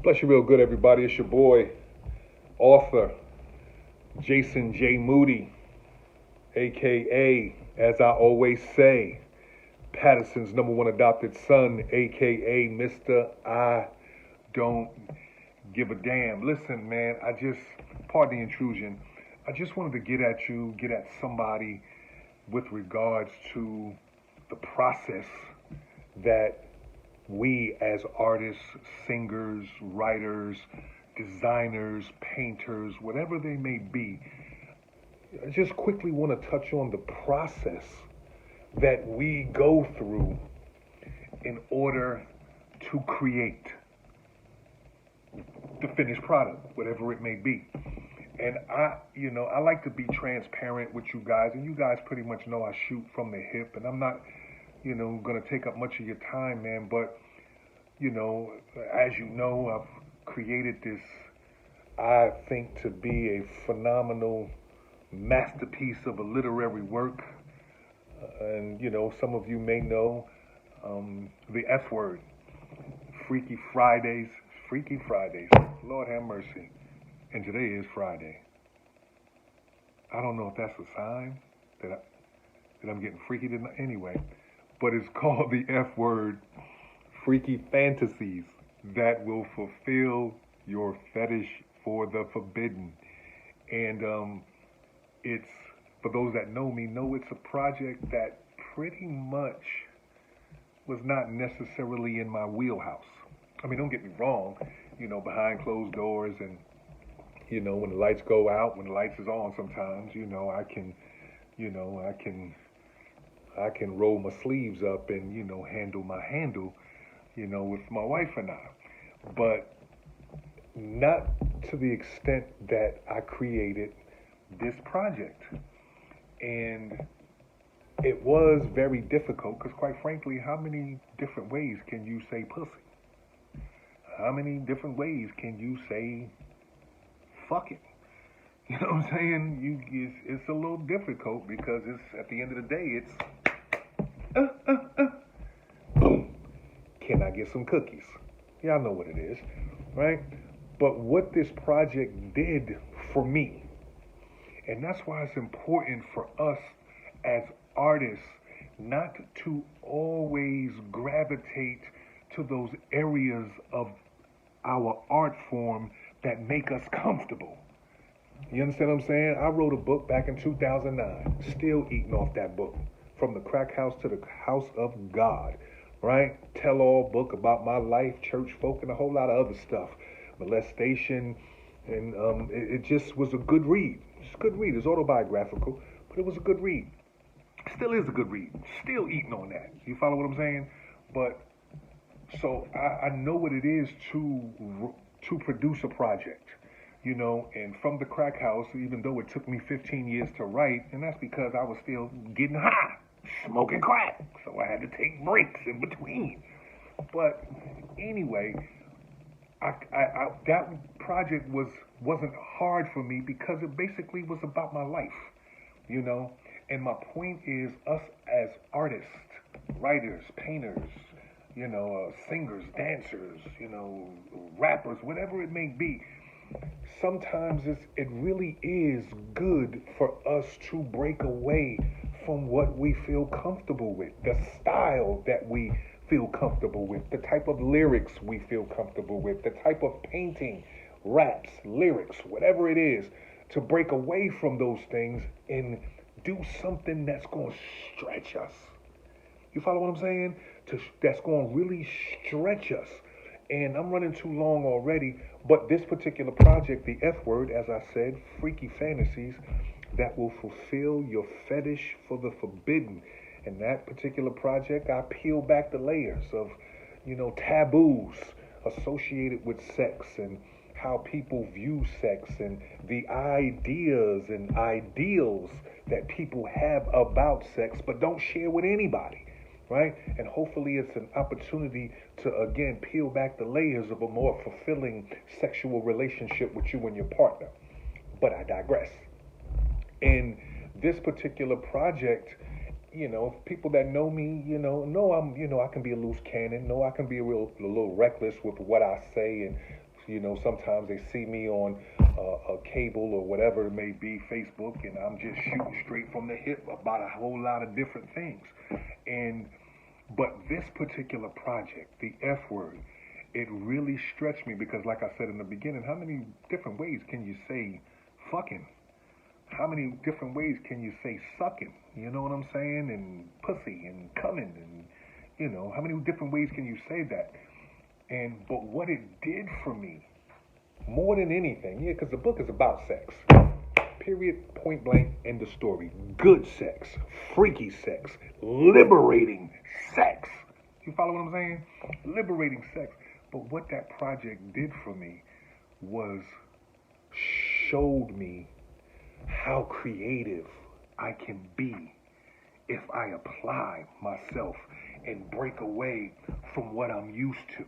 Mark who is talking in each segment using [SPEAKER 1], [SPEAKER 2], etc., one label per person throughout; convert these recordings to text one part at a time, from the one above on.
[SPEAKER 1] Bless you real good, everybody. It's your boy, author Jason J. Moody, aka, as I always say, Patterson's number one adopted son, aka Mr. I Don't Give a Damn. Listen, man, pardon the intrusion, I just wanted to get at somebody with regards to the process that we as artists, singers, writers, designers, painters, whatever they may be, I just quickly want to touch on the process that we go through in order to create the finished product, whatever it may be. And I like to be transparent with you guys, and you guys pretty much know I shoot from the hip, and I'm not, going to take up much of your time, man, but as you know, I've created this, I think, to be a phenomenal masterpiece of a literary work. And, some of you may know the F word, Freaky Fridays. Freaky Fridays. Lord have mercy. And today is Friday. I don't know if that's a sign that I'm getting freaky tonight. Anyway, but it's called the F word. Freaky fantasies that will fulfill your fetish for the forbidden. And it's, for those that know me, know it's a project that pretty much was not necessarily in my wheelhouse. I mean, don't get me wrong, behind closed doors and, when the lights go out, when the lights is on sometimes, I can roll my sleeves up and, handle my handle, with my wife and I. But not to the extent that I created this project. And it was very difficult because, quite frankly, how many different ways can you say pussy? How many different ways can you say fuck it? You know what I'm saying? It's a little difficult because it's, at the end of the day, it's boom. Can I get some cookies? Y'all know what it is, right? But what this project did for me, and that's why it's important for us as artists not to always gravitate to those areas of our art form that make us comfortable. You understand what I'm saying? I wrote a book back in 2009, still eating off that book, From the Crack House to the House of God, right? Tell-all book about my life, church folk, and a whole lot of other stuff. Molestation, and it just was a good read. It's a good read. It's autobiographical, but it was a good read. Still is a good read. Still eating on that. You follow what I'm saying? But so I know what it is to produce a project, and From the Crack House, even though it took me 15 years to write, and that's because I was still getting high, smoking crack, so I had to take breaks in between. But anyway, that project wasn't hard for me because it basically was about my life, And my point is, us as artists, writers, painters, singers, dancers, rappers, whatever it may be, sometimes it really is good for us to break away from what we feel comfortable with, the style that we feel comfortable with, the type of lyrics we feel comfortable with, the type of painting, raps, lyrics, whatever it is, to break away from those things and do something that's going to stretch us. You follow what I'm saying? That's going to really stretch us. And I'm running too long already, but this particular project, the F word, as I said, freaky fantasies that will fulfill your fetish for the forbidden. And that particular project, I peel back the layers of, taboos associated with sex and how people view sex and the ideas and ideals that people have about sex but don't share with anybody, right? And hopefully it's an opportunity to, again, peel back the layers of a more fulfilling sexual relationship with you and your partner. But I digress. In this particular project, people that know me, know I'm, I can be a loose cannon. Know I can be a little reckless with what I say and You know, sometimes they see me on a cable or whatever it may be, Facebook, and I'm just shooting straight from the hip about a whole lot of different things. And but this particular project, the F word, it really stretched me because, like I said in the beginning, how many different ways can you say fucking? How many different ways can you say sucking? You know what I'm saying? And pussy and coming and how many different ways can you say that? And but what it did for me, more than anything, yeah, because the book is about sex. Period, point blank, end of story. Good sex, freaky sex, liberating sex. You follow what I'm saying? Liberating sex. But what that project did for me was showed me how creative I can be if I apply myself and break away from what I'm used to.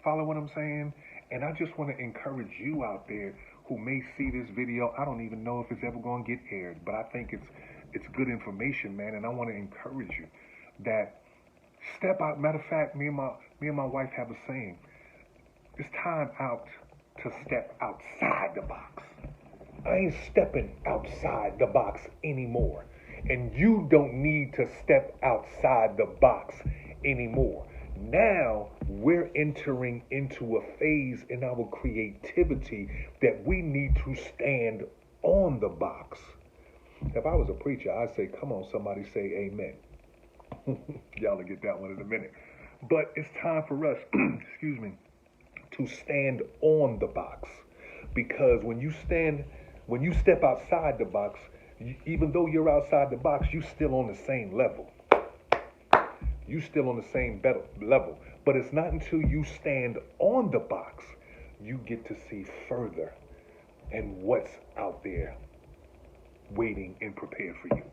[SPEAKER 1] Follow what I'm saying? And I just want to encourage you out there who may see this video. I don't even know if it's ever going to get aired, but I think it's good information, man. And I want to encourage you that step out. Matter of fact, me and my wife have a saying. It's time out to step outside the box. I ain't stepping outside the box anymore. And you don't need to step outside the box anymore. Now we're entering into a phase in our creativity that we need to stand on the box. If I was a preacher, I'd say, come on, somebody say amen. Y'all will get that one in a minute. But it's time for us, excuse me, to stand on the box. Because when you step outside the box, even though you're outside the box, you still on the same level. You still on the same level. But it's not until you stand on the box you get to see further and what's out there waiting and prepared for you.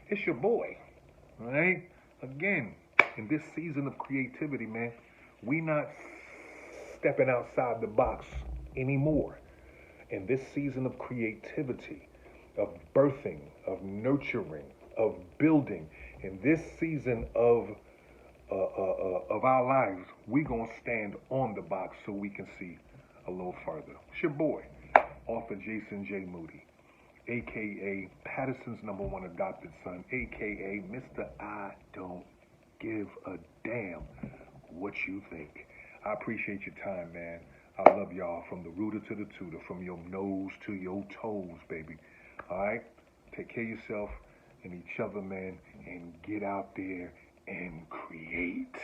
[SPEAKER 1] It's your boy, all right? Again, in this season of creativity, man, we not stepping outside the box anymore. In this season of creativity, of birthing, of nurturing, of building, in this season of our lives, we gonna stand on the box so we can see a little further. It's your boy, author Jason J. Moody, aka Patterson's #1 adopted son, aka Mr. I Don't Give a Damn What You Think. I appreciate your time, man. I love y'all from the rooter to the tutor, from your nose to your toes, baby. All right? Take care of yourself and each other, man, and get out there and create.